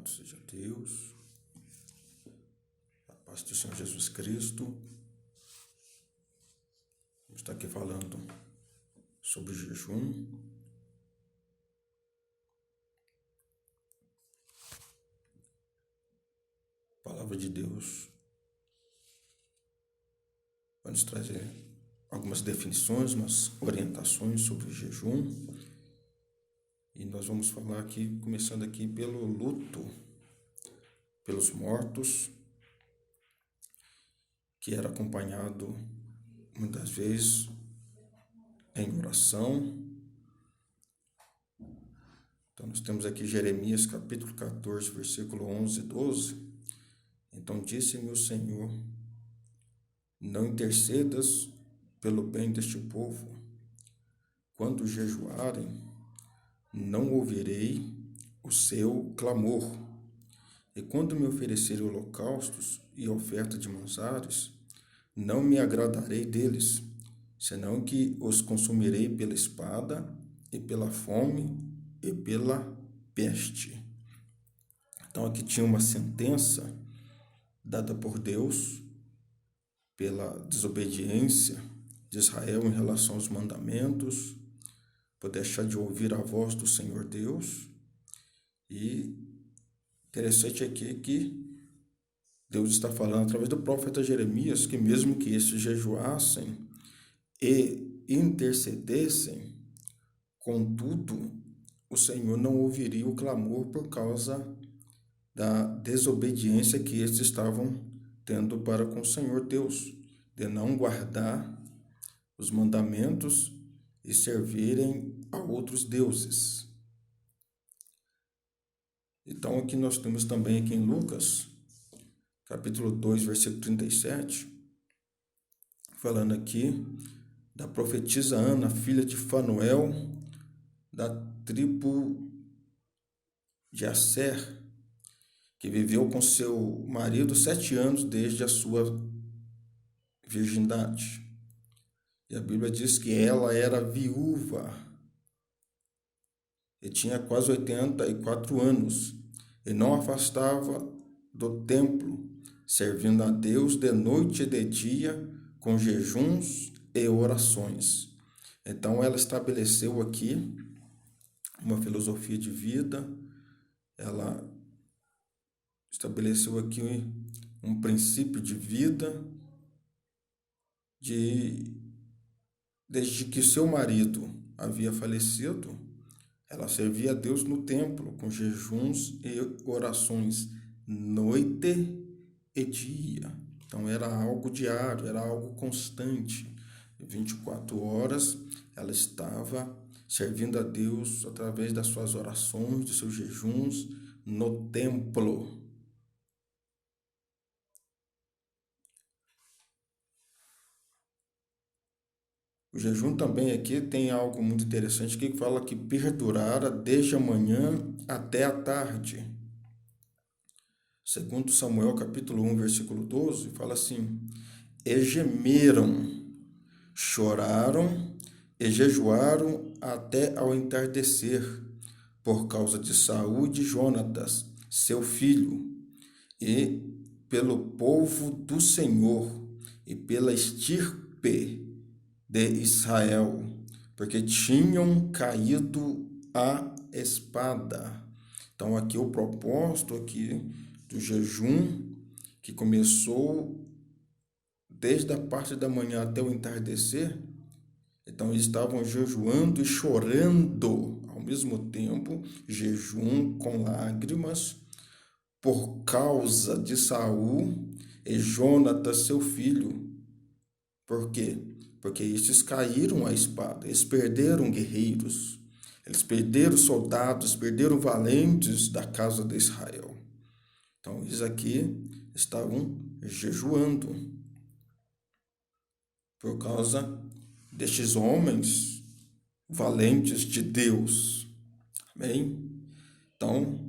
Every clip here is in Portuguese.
Louvado seja Deus, a paz do Senhor Jesus Cristo. Vamos estar aqui falando sobre jejum. A palavra de Deus vai nos trazer algumas definições, umas orientações sobre o jejum. E nós vamos falar aqui, começando aqui pelo luto, pelos mortos, que era acompanhado muitas vezes em oração. Então nós temos aqui Jeremias capítulo 14, versículo 11 e 12. Então disse-me o Senhor: não intercedas pelo bem deste povo. Quando jejuarem, não ouvirei o seu clamor. E quando me oferecerem holocaustos e oferta de manjares, não me agradarei deles, senão que os consumirei pela espada, e pela fome, e pela peste. Então aqui tinha uma sentença dada por Deus pela desobediência de Israel em relação aos mandamentos, por deixar de ouvir a voz do Senhor Deus. E interessante aqui que Deus está falando através do profeta Jeremias que mesmo que estes jejuassem e intercedessem, contudo, o Senhor não ouviria o clamor por causa da desobediência que estes estavam tendo para com o Senhor Deus, de não guardar os mandamentos e servirem a outros deuses. Então aqui nós temos também aqui em Lucas, capítulo 2, versículo 37, falando aqui da profetisa Ana, filha de Fanuel, da tribo de Asser, que viveu com seu marido 7 anos desde a sua virgindade. E a Bíblia diz que ela era viúva e tinha quase 84 anos, e não afastava do templo, servindo a Deus de noite e de dia, com jejuns e orações. Então ela estabeleceu aqui uma filosofia de vida, ela estabeleceu aqui um princípio de vida, desde que seu marido havia falecido, ela servia a Deus no templo, com jejuns e orações, noite e dia. Então era algo diário, era algo constante. 24 horas ela estava servindo a Deus através das suas orações, de seus jejuns, no templo. O jejum também aqui tem algo muito interessante que fala que perdurara desde a manhã até a tarde. Segundo Samuel capítulo 1, versículo 12, fala assim: e gemeram, choraram e jejuaram até ao entardecer, por causa de Saul e de Jonatas, seu filho, e pelo povo do Senhor, e pela estirpe de Israel, porque tinham caído a espada. Então aqui o propósito aqui do jejum, que começou desde a parte da manhã até o entardecer, então eles estavam jejuando e chorando ao mesmo tempo, jejum com lágrimas, por causa de Saul e Jonatas, seu filho. Por quê? Porque estes caíram à espada, eles perderam guerreiros, eles perderam soldados, perderam valentes da casa de Israel. Então eles aqui estavam jejuando por causa destes homens valentes de Deus. Amém? Então,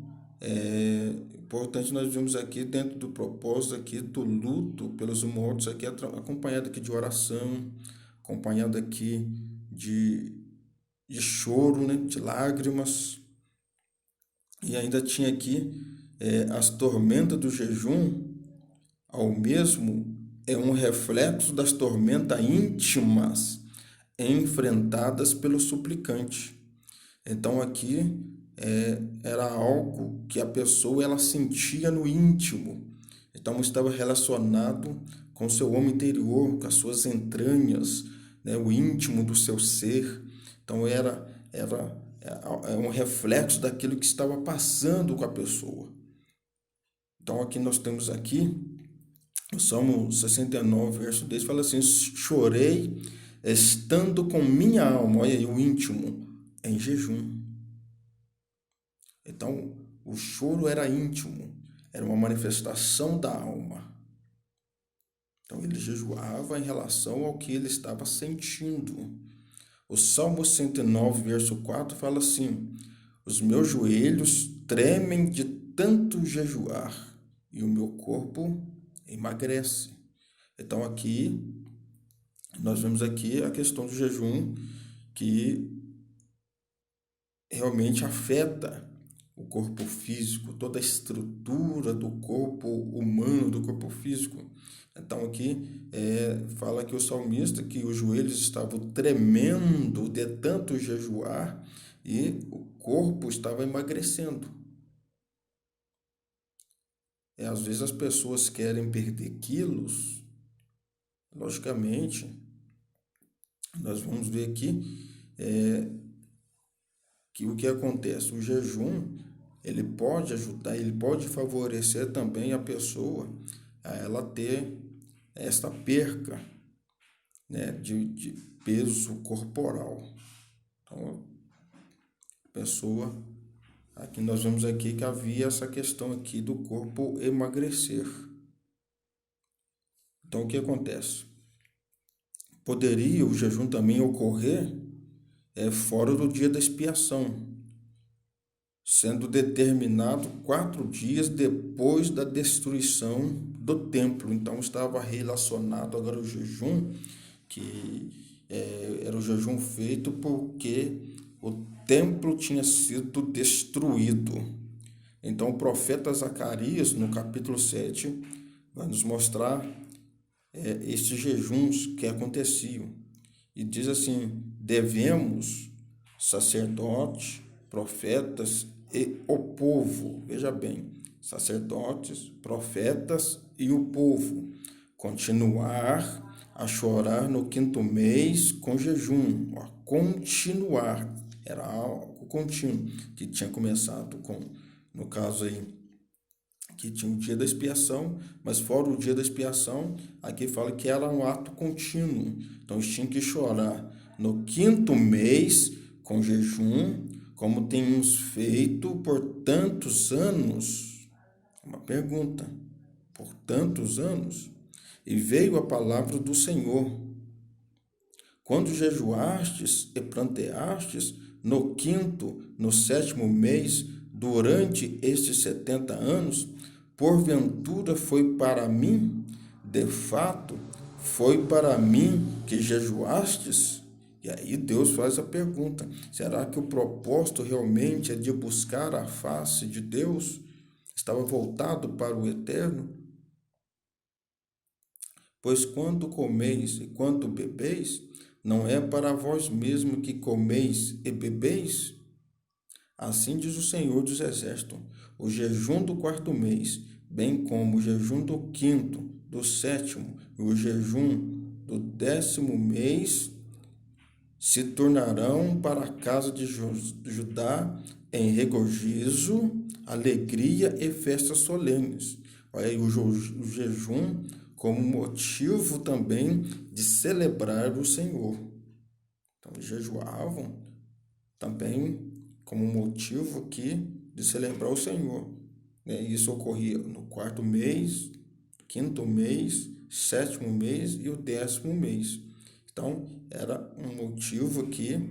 é importante nós vimos aqui dentro do propósito aqui do luto pelos mortos, aqui acompanhado aqui de oração, acompanhado aqui de choro, né, de lágrimas. E ainda tinha aqui as tormentas do jejum, ao mesmo, é um reflexo das tormentas íntimas enfrentadas pelo suplicante. Então aqui era algo que a pessoa ela sentia no íntimo. Então estava relacionado com o seu homem interior, com as suas entranhas, né, o íntimo do seu ser. Então é um reflexo daquilo que estava passando com a pessoa. Então aqui nós temos aqui o Salmo 69, verso 10, fala assim: chorei estando com minha alma, olha aí, o íntimo, em jejum. Então, o choro era íntimo, era uma manifestação da alma. Então, ele jejuava em relação ao que ele estava sentindo. O Salmo 109, verso 4, fala assim: os meus joelhos tremem de tanto jejuar, e o meu corpo emagrece. Então, aqui, nós vemos aqui a questão do jejum, que realmente afeta o corpo físico, toda a estrutura do corpo humano, do corpo físico. Então aqui fala que o salmista, que os joelhos estavam tremendo de tanto jejuar e o corpo estava emagrecendo. Às vezes as pessoas querem perder quilos, logicamente, nós vamos ver aqui que o que acontece, o jejum, ele pode ajudar, ele pode favorecer também a pessoa a ela ter esta perca, né, de peso corporal. Então, a pessoa, aqui nós vemos aqui que havia essa questão aqui do corpo emagrecer. Então, o que acontece? Poderia o jejum também ocorrer fora do dia da expiação, sendo determinado 4 dias depois da destruição do templo. Então estava relacionado agora o jejum, que era o jejum feito porque o templo tinha sido destruído. Então o profeta Zacarias, no capítulo 7, vai nos mostrar estes jejuns que aconteciam. E diz assim: devemos, sacerdotes, profetas e o povo, veja bem, sacerdotes, profetas e o povo, continuar a chorar no 5º mês com jejum. Continuar, era algo contínuo, que tinha começado com, no caso aí, que tinha o dia da expiação, mas fora o dia da expiação, aqui fala que era um ato contínuo. Então eles tinham que chorar no 5º mês com jejum, como temos feito por tantos anos. Uma pergunta: por tantos anos? E veio a palavra do Senhor: quando jejuastes e planteastes no 5º, no 7º mês, durante estes 70 anos, porventura foi para mim, de fato, foi para mim que jejuastes? E aí Deus faz a pergunta: será que o propósito realmente é de buscar a face de Deus? Estava voltado para o eterno? Pois quando comeis e quando bebeis, não é para vós mesmo que comeis e bebeis? Assim diz o Senhor dos Exércitos: o jejum do 4º mês, bem como o jejum do 5º, do 7º e o jejum do 10º mês, se tornarão para a casa de Judá em regozijo, alegria e festas solenes. Olha aí o jejum como motivo também de celebrar o Senhor. Então, eles jejuavam também como motivo aqui de celebrar o Senhor. Isso ocorria no 4º mês, 5º mês, 7º mês e o 10º mês. Então, era um motivo aqui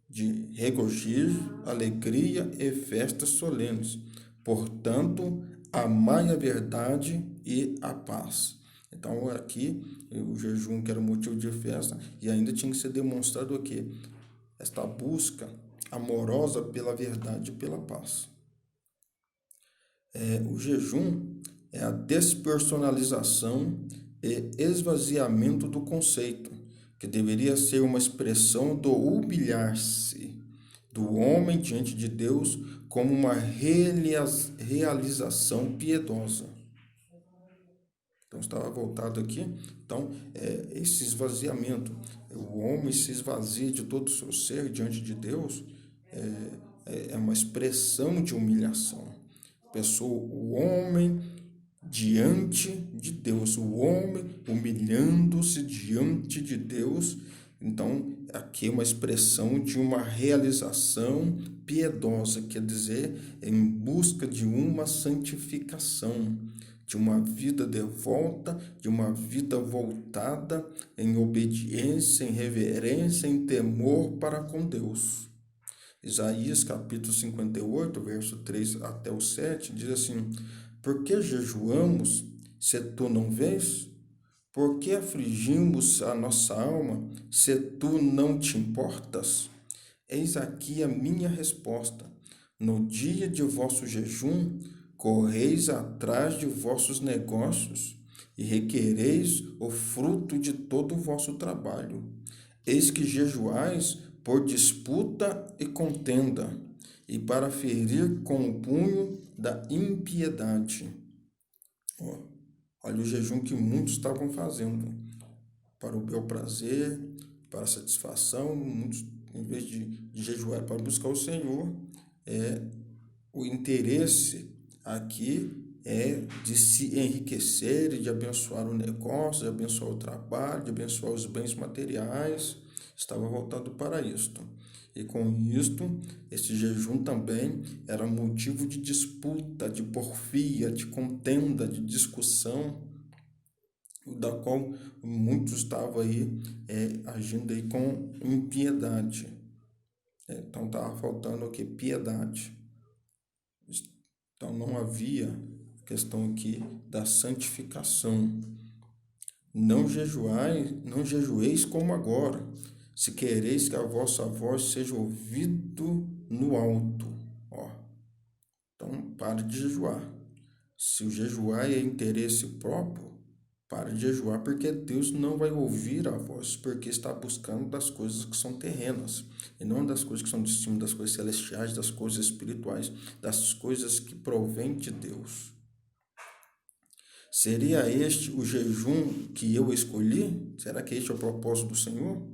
de regozijo, alegria e festas solenes. Portanto, amai a verdade e a paz. Então, aqui, o jejum que era motivo de festa, e ainda tinha que ser demonstrado o quê? Esta busca amorosa pela verdade e pela paz. O jejum é a despersonalização e esvaziamento do conceito, que deveria ser uma expressão do humilhar-se do homem diante de Deus como uma realização piedosa. Então, estava voltado aqui. Então, esse esvaziamento, o homem se esvazia de todo o seu ser diante de Deus, é uma expressão de humilhação. O homem diante de Deus, o homem humilhando-se diante de Deus. Então, aqui é uma expressão de uma realização piedosa, quer dizer, em busca de uma santificação, de uma vida devota, de uma vida voltada em obediência, em reverência, em temor para com Deus. Isaías capítulo 58, verso 3 até o 7, diz assim: por que jejuamos, se tu não vês? Por que afligimos a nossa alma, se tu não te importas? Eis aqui a minha resposta. No dia de vosso jejum, correis atrás de vossos negócios e requereis o fruto de todo o vosso trabalho. Eis que jejuais por disputa e contenda, e para ferir com o punho da impiedade. Olha o jejum que muitos estavam fazendo, para o bel prazer, para a satisfação. Muitos, em vez de jejuar para buscar o Senhor, o interesse aqui é de se enriquecer e de abençoar o negócio, de abençoar o trabalho, de abençoar os bens materiais. Estava voltado para isto. E com isto, esse jejum também era motivo de disputa, de porfia, de contenda, de discussão, da qual muitos estavam aí agindo aí com impiedade. Então estava faltando o que? Piedade. Então não havia questão aqui da santificação. Não jejueis como agora, se quereis que a vossa voz seja ouvido no alto. Então pare de jejuar. Se o jejuar é interesse próprio, pare de jejuar, porque Deus não vai ouvir a voz, porque está buscando das coisas que são terrenas, e não das coisas que são de cima, das coisas celestiais, das coisas espirituais, das coisas que provêm de Deus. Seria este o jejum que eu escolhi? Será que este é o propósito do Senhor?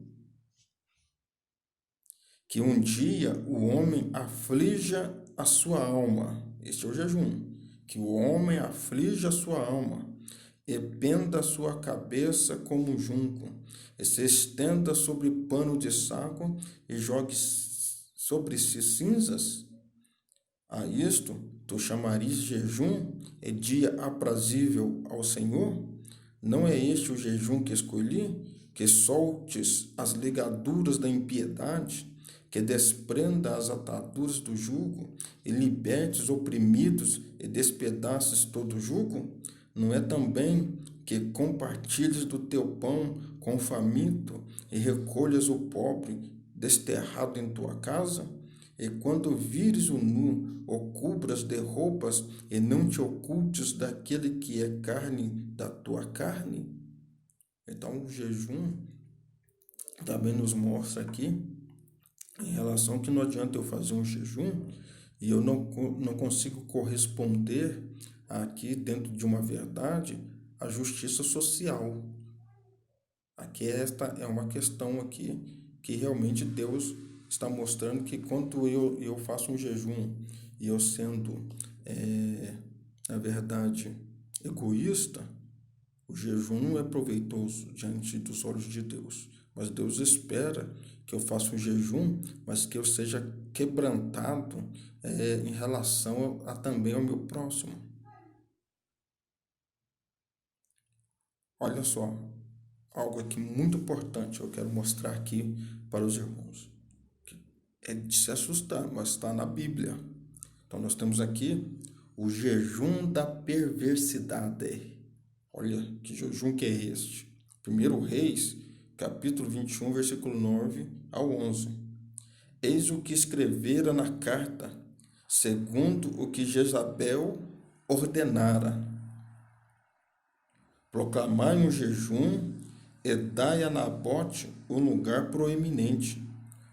Que um dia o homem aflija a sua alma. Este é o jejum. Que o homem aflija a sua alma e penda a sua cabeça como junco, e se estenda sobre pano de saco e jogue sobre si cinzas? A isto tu chamares jejum e dia aprazível ao Senhor? Não é este o jejum que escolhi? Que soltes as ligaduras da impiedade, que desprenda as ataduras do jugo, e libertes oprimidos e despedaces todo o jugo? Não é também que compartilhes do teu pão com o faminto e recolhas o pobre desterrado em tua casa? E quando vires o nu, o cubras de roupas e não te ocultes daquele que é carne da tua carne? Então, o jejum também nos mostra aqui, em relação que não adianta eu fazer um jejum e eu não consigo corresponder aqui dentro de uma verdade à justiça social. Aqui esta é uma questão aqui que realmente Deus está mostrando que quando eu faço um jejum e eu sendo, na verdade, egoísta, o jejum não é proveitoso diante dos olhos de Deus. Mas Deus espera que eu faça um jejum, mas que eu seja quebrantado em relação também ao meu próximo. Olha só, algo aqui muito importante eu quero mostrar aqui para os irmãos. É de se assustar, mas está na Bíblia. Então nós temos aqui o jejum da perversidade. Olha que jejum que é este. 1 Reis, capítulo 21, versículo 9 ao 11. Eis o que escrevera na carta, segundo o que Jezabel ordenara: proclamai um jejum e dai a Nabote um lugar proeminente,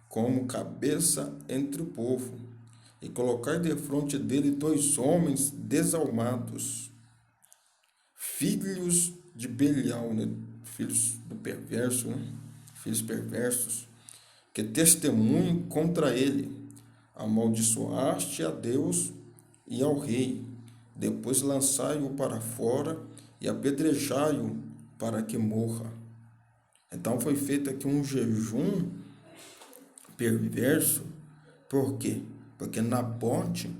como cabeça entre o povo, e colocai defronte dele 2 homens desalmados, filhos de Belial, né? Filhos do perverso, né? Filhos perversos, que testemunhem contra ele. Amaldiçoaste a Deus e ao rei, depois lançai-o para fora e apedrejai-o para que morra. Então foi feito aqui um jejum perverso. Por quê? Porque Nabote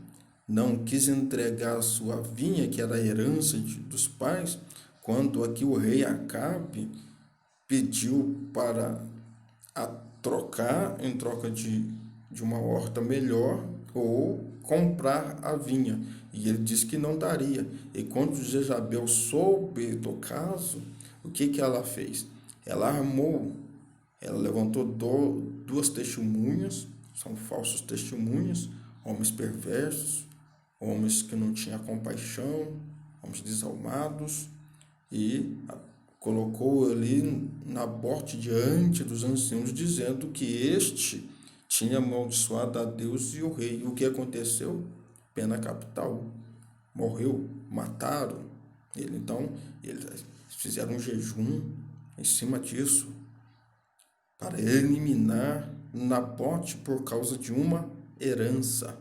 não quis entregar a sua vinha, que era a herança dos pais, quando aqui o rei Acabe pediu para a trocar, em troca de uma horta melhor, ou comprar a vinha. E ele disse que não daria. E quando Jezabel soube do caso, o que ela fez? Ela levantou 2 testemunhas, são falsos testemunhas, homens perversos, homens que não tinham compaixão, homens desalmados, e colocou ali Nabote diante dos anciãos, dizendo que este tinha amaldiçoado a Deus e o rei. E o que aconteceu? Pena capital. Morreu, mataram ele. Então, eles fizeram um jejum em cima disso, para eliminar Nabote por causa de uma herança,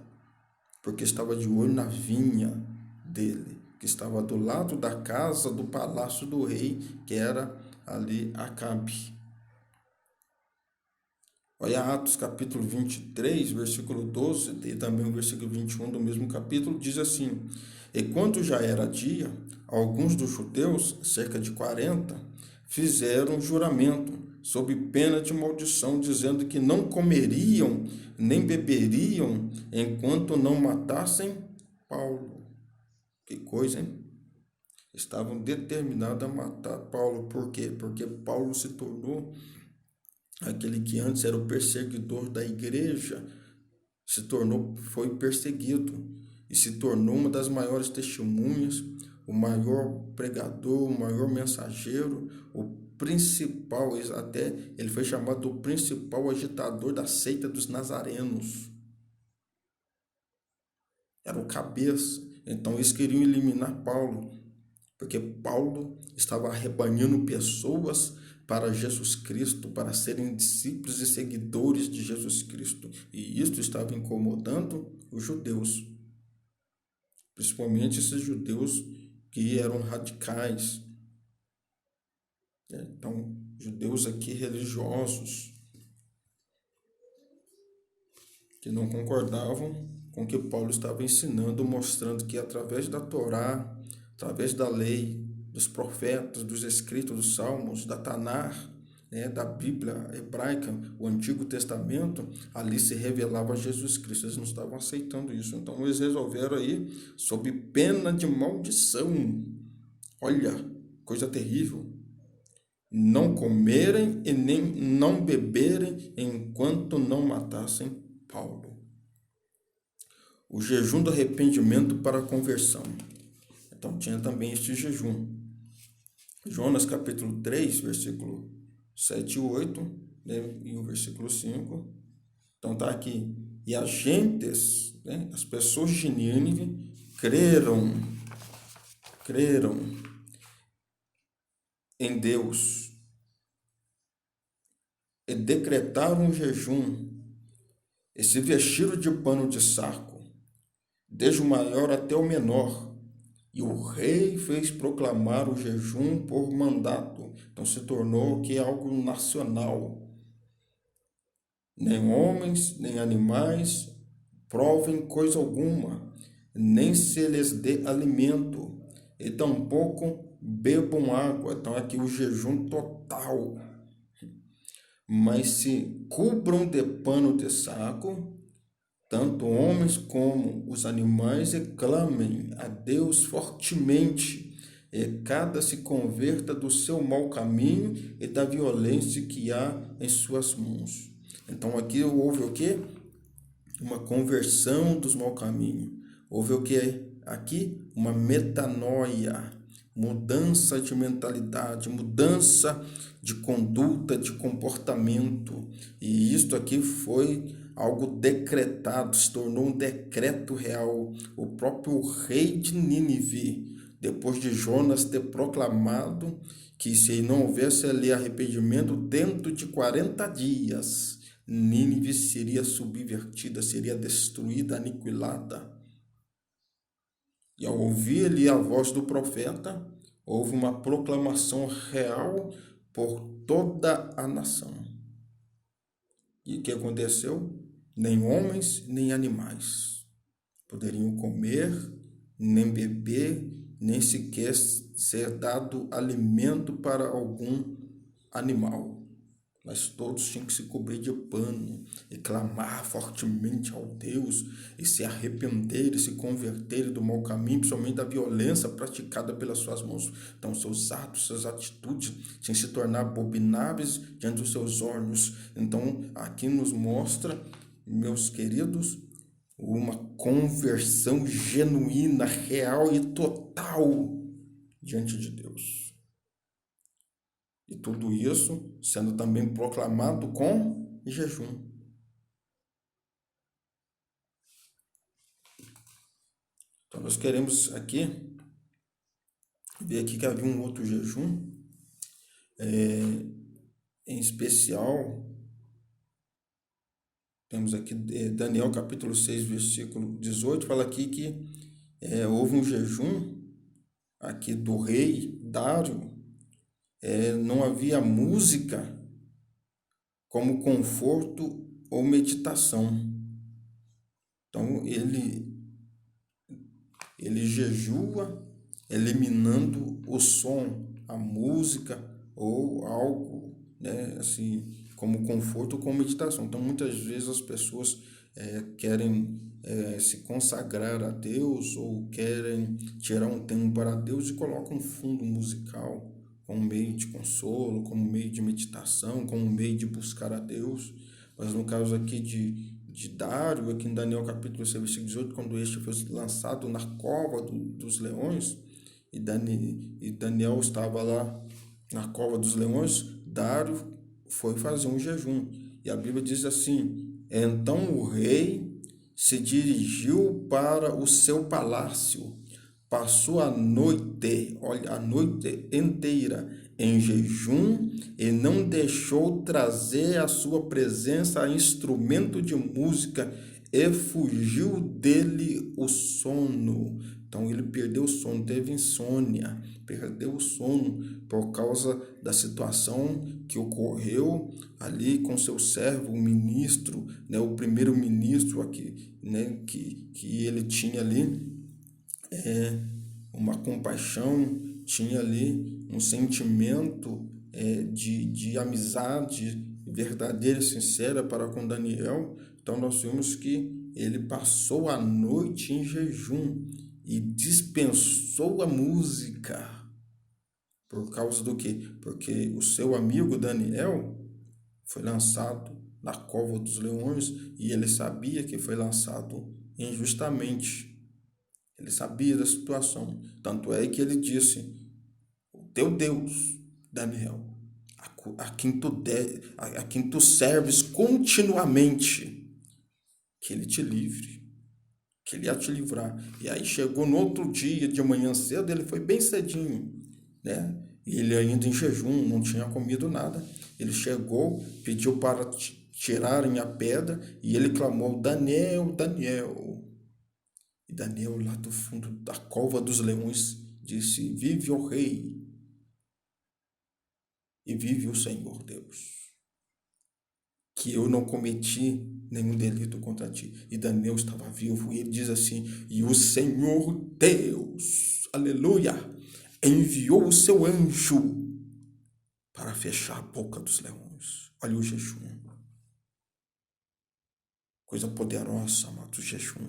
porque estava de olho na vinha dele, que estava do lado da casa do palácio do rei, que era ali Acabe. Olha Atos capítulo 23, versículo 12, e também o versículo 21 do mesmo capítulo, diz assim: E quando já era dia, alguns dos judeus, cerca de 40, fizeram juramento, sob pena de maldição, dizendo que não comeriam nem beberiam enquanto não matassem Paulo. Que coisa, hein? Estavam determinados a matar Paulo. Por quê? Porque Paulo se tornou aquele que antes era o perseguidor da igreja, foi perseguido e se tornou uma das maiores testemunhas, o maior pregador, o maior mensageiro, o principal, até ele foi chamado o principal agitador da seita dos nazarenos. Era o cabeça. Então eles queriam eliminar Paulo, porque Paulo estava arrebanhando pessoas para Jesus Cristo, para serem discípulos e seguidores de Jesus Cristo. E isso estava incomodando os judeus, principalmente esses judeus que eram radicais. Então, judeus aqui religiosos, que não concordavam com o que Paulo estava ensinando, mostrando que através da Torá, através da lei, dos profetas, dos escritos, dos salmos, da Tanar, da Bíblia hebraica, o Antigo Testamento, ali se revelava Jesus Cristo. Eles não estavam aceitando isso. Então eles resolveram aí, sob pena de maldição, olha, coisa terrível, não comerem e nem não beberem enquanto não matassem Paulo. O jejum do arrependimento para a conversão. Então tinha também este jejum. Jonas capítulo 3, versículo 7 e 8, né, e o versículo 5. Então está aqui. E as gentes, as pessoas de Nínive, creram em Deus e decretaram um jejum e se vestiram de pano de saco, desde o maior até o menor. E o rei fez proclamar o jejum por mandato. Então se tornou que algo nacional. Nem homens, nem animais provem coisa alguma, nem se lhes dê alimento, e tampouco bebam água. Então aqui o jejum total. Mas se cubram de pano de saco, tanto homens como os animais, e clamem a Deus fortemente, e cada se converta do seu mau caminho e da violência que há em suas mãos. Então aqui houve o quê? Uma conversão dos mau caminhos. Houve o quê? aqui uma metanoia, mudança de mentalidade, mudança de conduta, de comportamento. E isto aqui foi algo decretado, se tornou um decreto real. O próprio rei de Nínive, depois de Jonas ter proclamado que se não houvesse ali arrependimento dentro de 40 dias, Nínive seria subvertida, seria destruída, aniquilada. E ao ouvir ali a voz do profeta, houve uma proclamação real por toda a nação. E o que aconteceu? Nem homens, nem animais poderiam comer, nem beber, nem sequer ser dado alimento para algum animal. Mas todos tinham que se cobrir de pano e clamar fortemente ao Deus e se arrepender e se converter do mau caminho, principalmente da violência praticada pelas suas mãos. Então, seus atos, suas atitudes tinham que se tornar abomináveis diante dos seus olhos. Então, aqui nos mostra, meus queridos, uma conversão genuína, real e total diante de Deus. E tudo isso sendo também proclamado com jejum. Então nós queremos aqui ver aqui que havia um outro jejum, em especial, temos aqui Daniel capítulo 6, versículo 18, fala aqui que houve um jejum aqui do rei Dário, não havia música como conforto ou meditação. Então ele jejua, eliminando o som, a música ou algo, né, assim, como conforto ou como meditação. Então, muitas vezes as pessoas querem se consagrar a Deus ou querem tirar um tempo para Deus e colocam um fundo musical como meio de consolo, como meio de meditação, como meio de buscar a Deus. Mas no caso aqui de Dário, aqui em Daniel capítulo 6, versículo 18, quando este foi lançado na cova dos leões, e Daniel estava lá na cova dos leões, Dário foi fazer um jejum. E a Bíblia diz assim: então o rei se dirigiu para o seu palácio, passou a noite, olha, a noite inteira em jejum e não deixou trazer à sua presença instrumento de música e fugiu dele o sono. Então ele perdeu o sono, teve insônia, perdeu o sono por causa da situação que ocorreu ali com seu servo, o ministro, né, o primeiro-ministro aqui, né, que ele tinha ali uma compaixão, tinha ali um sentimento de amizade verdadeira e sincera para com Daniel. Então nós vimos que ele passou a noite em jejum e dispensou a música. Por causa do quê? Porque o seu amigo Daniel foi lançado na cova dos leões e ele sabia que foi lançado injustamente. Ele sabia da situação. Tanto é que ele disse: o teu Deus, Daniel, a quem tu serves continuamente, que ele te livre, que ele ia te livrar. E aí chegou no outro dia, de manhã cedo, ele foi bem cedinho, né? E ele ainda em jejum, não tinha comido nada. Ele chegou, pediu para tirarem a pedra e ele clamou: Daniel, Daniel. E Daniel, lá do fundo da cova dos leões, disse: vive o rei e vive o Senhor Deus, que eu não cometi nenhum delito contra ti. E Daniel estava vivo, e ele diz assim: e o Senhor Deus, aleluia, enviou o seu anjo para fechar a boca dos leões. Olha o jejum. Coisa poderosa, amados, o jejum.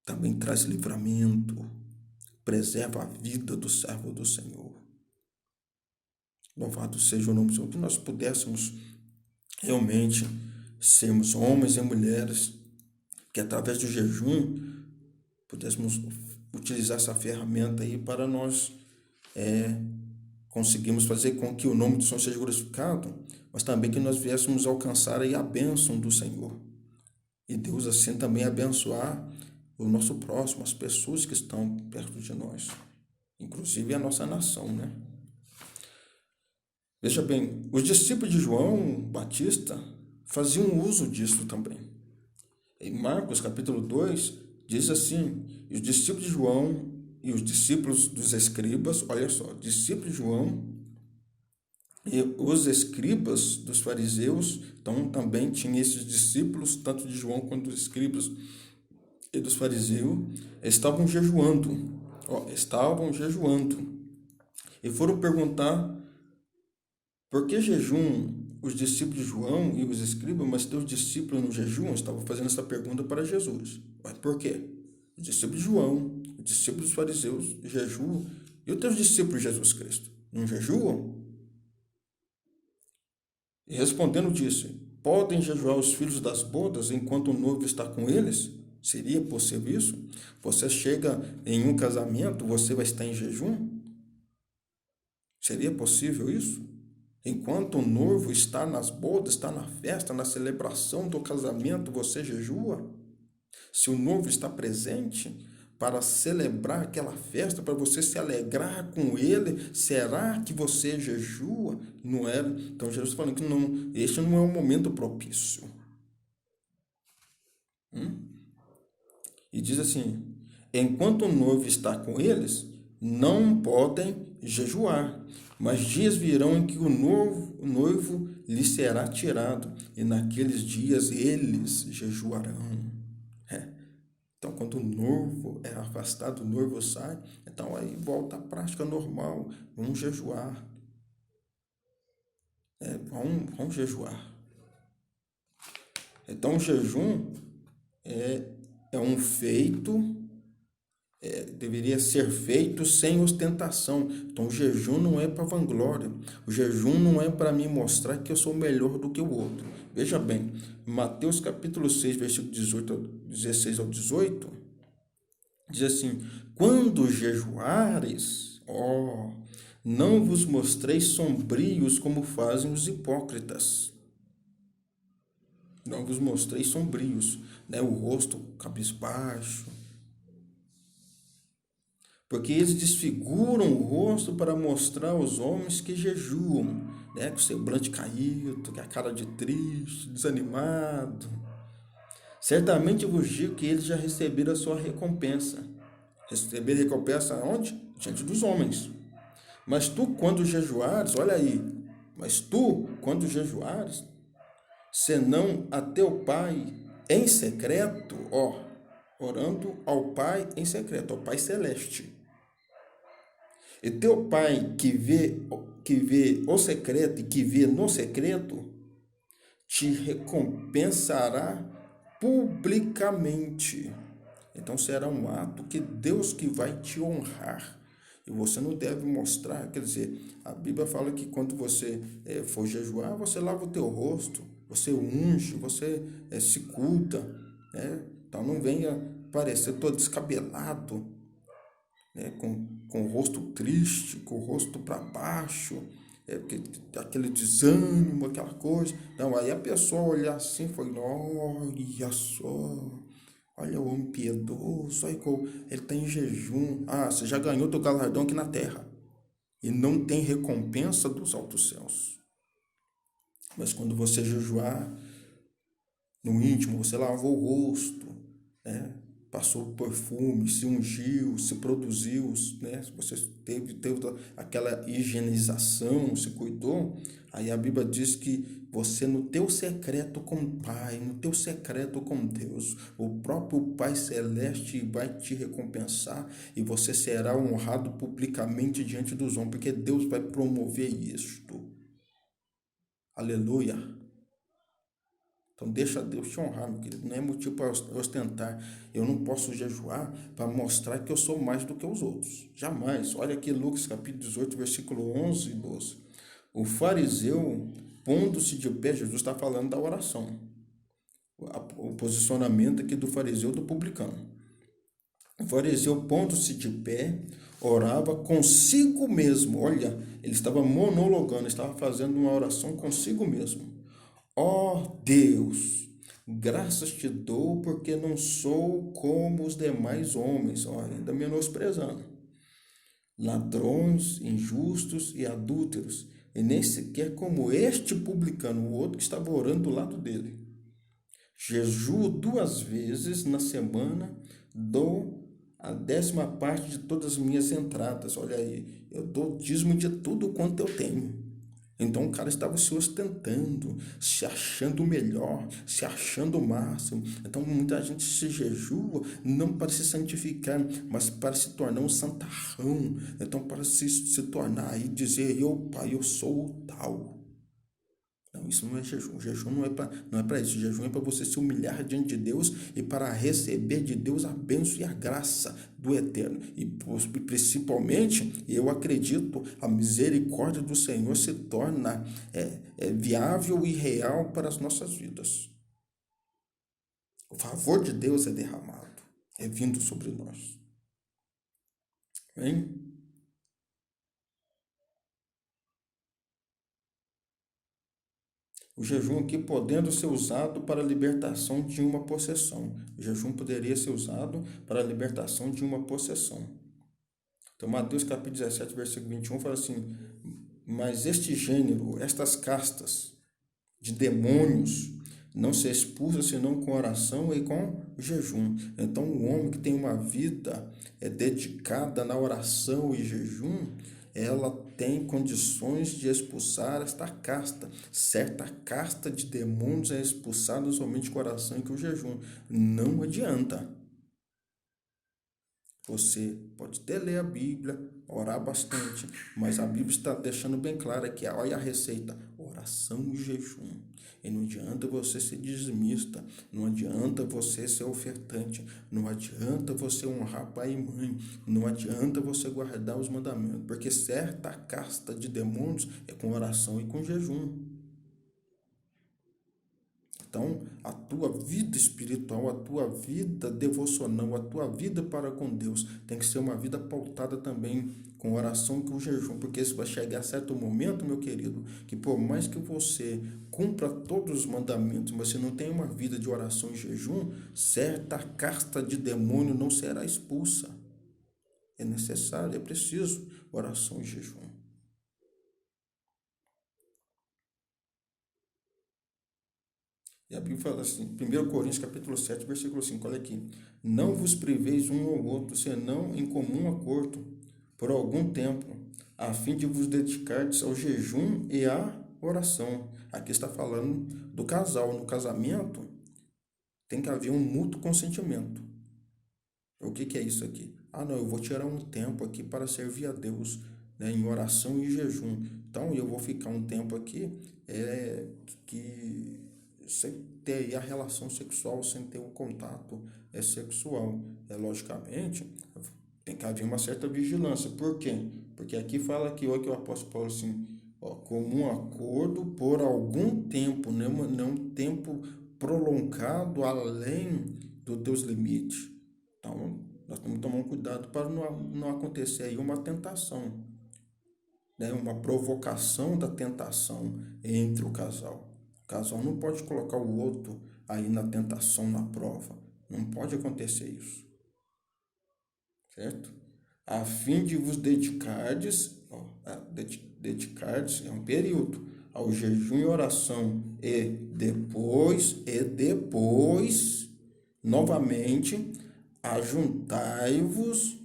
Também traz livramento, preserva a vida do servo do Senhor. Louvado seja o nome do Senhor, que nós pudéssemos realmente sermos homens e mulheres que através do jejum pudéssemos utilizar essa ferramenta aí para nós conseguirmos fazer com que o nome do Senhor seja glorificado, mas também que nós viéssemos alcançar aí a bênção do Senhor. E Deus assim também abençoar o nosso próximo, as pessoas que estão perto de nós, inclusive a nossa nação, né? Veja bem, os discípulos de João Batista faziam uso disso também. Em Marcos capítulo 2, diz assim: e os discípulos de João e os discípulos dos escribas, olha só, discípulos de João e os escribas dos fariseus, então também tinha esses discípulos, tanto de João quanto dos escribas e dos fariseus, estavam jejuando, e foram perguntar: por que jejum os discípulos de João e os escribas, mas teus discípulos não jejuam? Estavam fazendo essa pergunta para Jesus. Mas por quê? Os discípulos de João, os discípulos dos fariseus jejuam, e os teus discípulos de Jesus Cristo não jejuam? E respondendo disse: podem jejuar os filhos das bodas enquanto o noivo está com eles? Seria possível isso? Você chega em um casamento, você vai estar em jejum? Seria possível isso? Enquanto o noivo está nas bodas, está na festa, na celebração do casamento, você jejua? Se o noivo está presente para celebrar aquela festa, para você se alegrar com ele, será que você jejua? Não era? Então Jesus está falando que não, este não é um momento propício. E diz assim: enquanto o noivo está com eles, não podem jejuar, mas dias virão em que o noivo lhe será tirado, e naqueles dias eles jejuarão. Então, quando o noivo é afastado, o noivo sai, então aí volta à prática normal, vamos jejuar. Vamos jejuar. Então, o jejum é um feito, deveria ser feito sem ostentação. Então, o jejum não é para vanglória. O jejum não é para me mostrar que eu sou melhor do que o outro. Veja bem, Mateus capítulo 6, versículo 16 ao 18, diz assim: quando jejuares, não vos mostreis sombrios como fazem os hipócritas. Não vos mostreis sombrios, né? O rosto cabisbaixo, porque eles desfiguram o rosto para mostrar aos homens que jejuam, né? Com o semblante caído, com a cara de triste, desanimado. Certamente eu vos digo que eles já receberam a sua recompensa. Receber recompensa onde? Diante dos homens. Mas tu, quando jejuares, olha aí, mas tu, quando jejuares, senão a teu Pai em secreto, orando ao Pai em secreto, ao Pai celeste. E teu Pai que vê o secreto e que vê no secreto, te recompensará publicamente. Então será um ato que Deus que vai te honrar. E você não deve mostrar, quer dizer, a Bíblia fala que quando você for jejuar, você lava o teu rosto, você unge, você se cuida, né? Então não venha parecer todo descabelado, né? Com o rosto triste, com o rosto para baixo, aquele desânimo, aquela coisa. Não, aí a pessoa olhar assim e falar: olha só, olha o homem piedoso, olha como ele está em jejum. Você já ganhou teu galardão aqui na terra. E não tem recompensa dos altos céus. Mas quando você jejuar, no íntimo, você lavou o rosto, né? Passou perfume, se ungiu, se produziu, né? Você teve aquela higienização, se cuidou. Aí a Bíblia diz que você no teu secreto com o Pai, no teu secreto com Deus, o próprio Pai Celeste vai te recompensar e você será honrado publicamente diante dos homens, porque Deus vai promover isto. Aleluia. Então deixa Deus te honrar, meu querido. Não é motivo para ostentar. Eu não posso jejuar para mostrar que eu sou mais do que os outros. Jamais. Olha aqui Lucas capítulo 18, versículo 11 e 12. O fariseu, pondo-se de pé, Jesus está falando da oração. O posicionamento aqui do fariseu e do publicano. O fariseu, pondo-se de pé, orava consigo mesmo. Olha, ele estava monologando, estava fazendo uma oração consigo mesmo. Ó Deus, graças te dou porque não sou como os demais homens, ó, ainda menosprezando, ladrões, injustos e adúlteros, e nem sequer como este publicano, o outro que estava orando do lado dele. Jejuo 2 vezes na semana, dou a 10ª parte de todas as minhas entradas. Olha aí, eu dou dízimo de tudo quanto eu tenho. Então o cara estava se ostentando, se achando melhor, se achando o máximo. Então muita gente se jejua não para se santificar, mas para se tornar um santarrão. Então para se tornar e dizer, eu, pai, eu sou o tal. Não, isso não é jejum. Jejum não é para isso. Jejum é para você se humilhar diante de Deus e para receber de Deus a bênção e a graça do Eterno. E principalmente, eu acredito, a misericórdia do Senhor se torna viável e real para as nossas vidas. O favor de Deus é derramado, é vindo sobre nós. Amém? O jejum aqui podendo ser usado para a libertação de uma possessão. O jejum poderia ser usado para a libertação de uma possessão. Então, Mateus capítulo 17, versículo 21 fala assim: mas este gênero, estas castas de demônios, não se expulsa senão com oração e com jejum. Então, o homem que tem uma vida dedicada na oração e jejum, ela tem condições de expulsar esta casta. Certa casta de demônios é expulsada somente com oração e com jejum. Não adianta. Você pode até ler a Bíblia, orar bastante, mas a Bíblia está deixando bem clara que olha a receita: oração e jejum. E não adianta você ser dizimista, não adianta você ser ofertante, não adianta você honrar pai e mãe, não adianta você guardar os mandamentos, porque certa casta de demônios é com oração e com jejum. Então, a tua vida espiritual, a tua vida devocional, a tua vida para com Deus tem que ser uma vida pautada também com oração e com jejum, porque isso vai chegar a certo momento, meu querido, que por mais que você cumpra todos os mandamentos, mas você não tem uma vida de oração e jejum, certa casta de demônio não será expulsa. É necessário, é preciso oração e jejum. E a Bíblia fala assim, 1 Coríntios capítulo 7, versículo 5, olha aqui. Não vos priveis um ao outro, senão em comum acordo, por algum tempo, a fim de vos dedicardes ao jejum e à oração. Aqui está falando do casal. No casamento, tem que haver um mútuo consentimento. O que é isso aqui? Ah, não, eu vou tirar um tempo aqui para servir a Deus, né, em oração e jejum. Então, eu vou ficar um tempo aqui que sem ter a relação sexual, sem ter o contato sexual. Logicamente, tem que haver uma certa vigilância. Por quê? Porque aqui fala que o apóstolo Paulo assim, ó, comum acordo por algum tempo, não um tempo prolongado além dos teus limites. Então, nós temos que tomar um cuidado para não acontecer aí uma tentação, né? Uma provocação da tentação entre o casal. O casal não pode colocar o outro aí na tentação, na prova. Não pode acontecer isso, certo? A fim de vos dedicardes, dedicardes é um período, ao jejum e oração, e depois, novamente, ajuntai-vos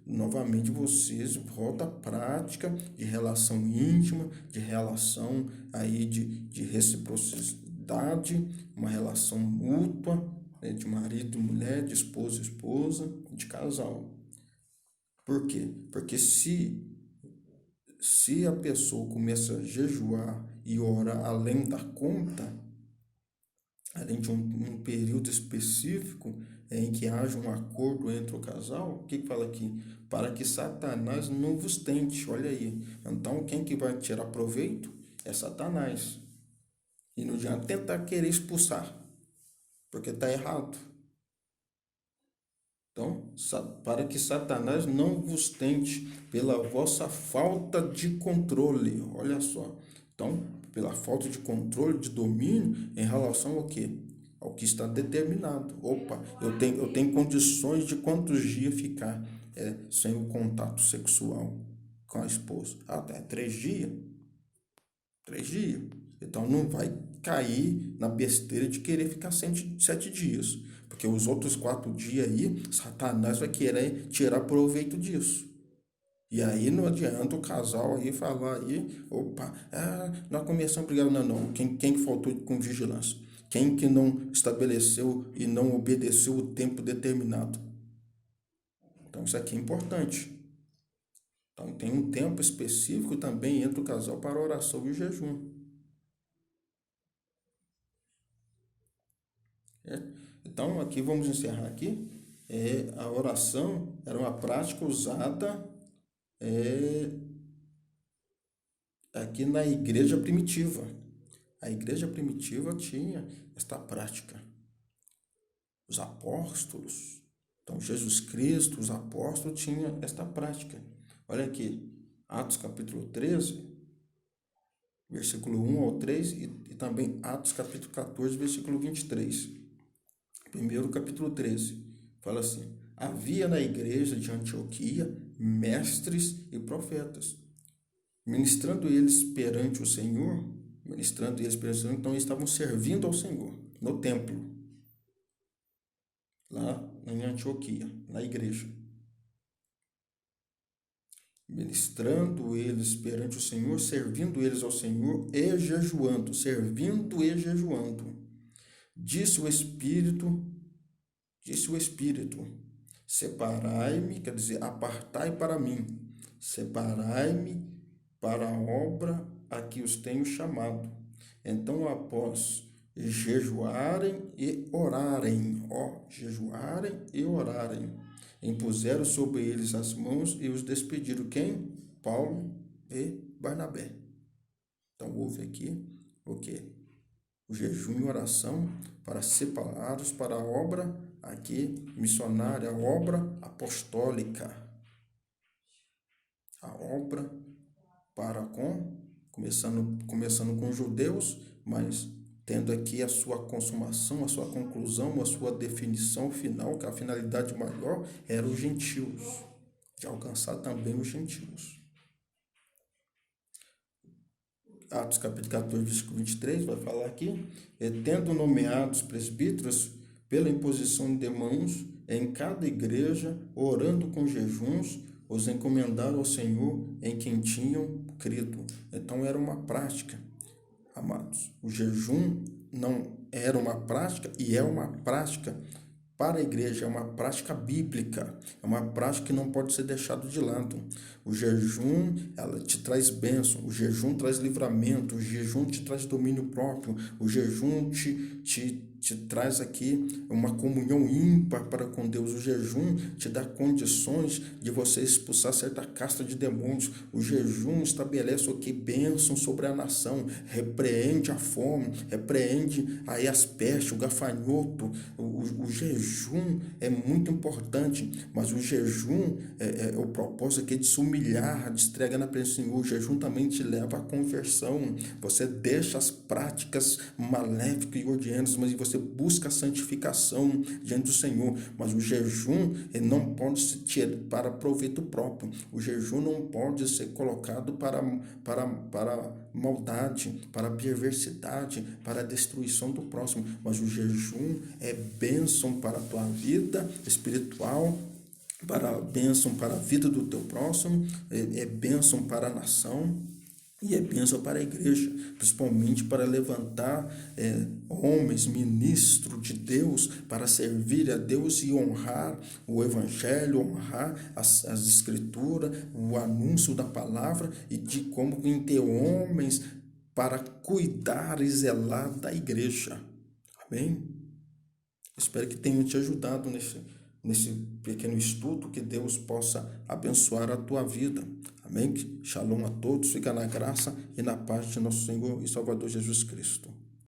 novamente vocês volta à prática de relação íntima, de relação aí de reciprocidade, uma relação mútua, né, de marido e mulher, de esposo e esposa, de casal. Por quê? Porque se a pessoa começa a jejuar e orar além da conta, além de um período específico em que haja um acordo entre o casal, o que fala aqui? Para que Satanás não vos tente, olha aí. Então, quem que vai tirar proveito é Satanás. E não adianta tentar querer expulsar, porque está errado. Então, para que Satanás não vos tente pela vossa falta de controle. Olha só. Então, pela falta de controle, de domínio, em relação ao quê? Ao que está determinado. Opa, eu tenho condições de quantos dias ficar sem o contato sexual com a esposa. Ah, é 3 dias? 3 dias. Então, não vai cair na besteira de querer ficar 7 dias. Porque os outros 4 dias aí, Satanás vai querer tirar proveito disso. E aí não adianta o casal aí falar aí, opa, nós começamos a brigar. Não, não. Quem que faltou com vigilância? Quem que não estabeleceu e não obedeceu o tempo determinado? Então isso aqui é importante. Então tem um tempo específico também entre o casal para a oração e o jejum. Então aqui vamos encerrar aqui. A oração era uma prática usada aqui na igreja primitiva. A igreja primitiva tinha esta prática. Os apóstolos, então Jesus Cristo, os apóstolos tinham esta prática. Olha aqui, Atos capítulo 13, versículo 1 ao 3 e também Atos capítulo 14, versículo 23. Primeiro capítulo 13, fala assim: havia na igreja de Antioquia mestres e profetas, ministrando eles perante o Senhor, então eles estavam servindo ao Senhor no templo, lá em Antioquia, na igreja. Ministrando eles perante o Senhor, servindo eles ao Senhor e jejuando, servindo e jejuando. Disse o Espírito, separai-me, quer dizer, apartai para mim, separai-me para a obra a que os tenho chamado. Então, após jejuarem e orarem, impuseram sobre eles as mãos e os despediram. Quem? Paulo e Barnabé. Então, houve aqui o quê? O jejum e oração para separá-los para a obra aqui missionária, a obra apostólica. A obra começando com os judeus, mas tendo aqui a sua consumação, a sua conclusão, a sua definição final, que a finalidade maior era os gentios, de alcançar também os gentios. Atos capítulo 14, versículo 23, vai falar aqui, tendo nomeados presbíteros pela imposição de mãos em cada igreja, orando com jejuns, os encomendaram ao Senhor em quem tinham crido. Então era uma prática, amados. O jejum não era uma prática e é uma prática para a igreja, é uma prática bíblica, é uma prática que não pode ser deixada de lado. O jejum, ela te traz bênção, o jejum traz livramento, o jejum te traz domínio próprio, o jejum te traz aqui uma comunhão ímpar para com Deus. O jejum te dá condições de você expulsar certa casta de demônios. O jejum estabelece o que? Bênção sobre a nação, repreende a fome, repreende aí as pestes, o gafanhoto. O jejum é muito importante, mas o jejum o propósito aqui de se humilhar, de entregar na presença do Senhor. O jejum também te leva à conversão. Você deixa as práticas maléficas e odiantes, mas você busca a santificação diante do Senhor. Mas o jejum não pode ser tirado para proveito próprio. O jejum não pode ser colocado para maldade, para perversidade, para a destruição do próximo. Mas o jejum é bênção para a tua vida espiritual, para a bênção para a vida do teu próximo, é bênção para a nação e é bênção para a igreja, principalmente para levantar homens, ministros de Deus, para servir a Deus e honrar o Evangelho, honrar as Escrituras, o anúncio da palavra e de como ter homens para cuidar e zelar da igreja. Amém? Espero que tenha te ajudado nesse pequeno estudo, que Deus possa abençoar a tua vida. Amém? Shalom a todos, fica na graça e na paz de nosso Senhor e Salvador Jesus Cristo.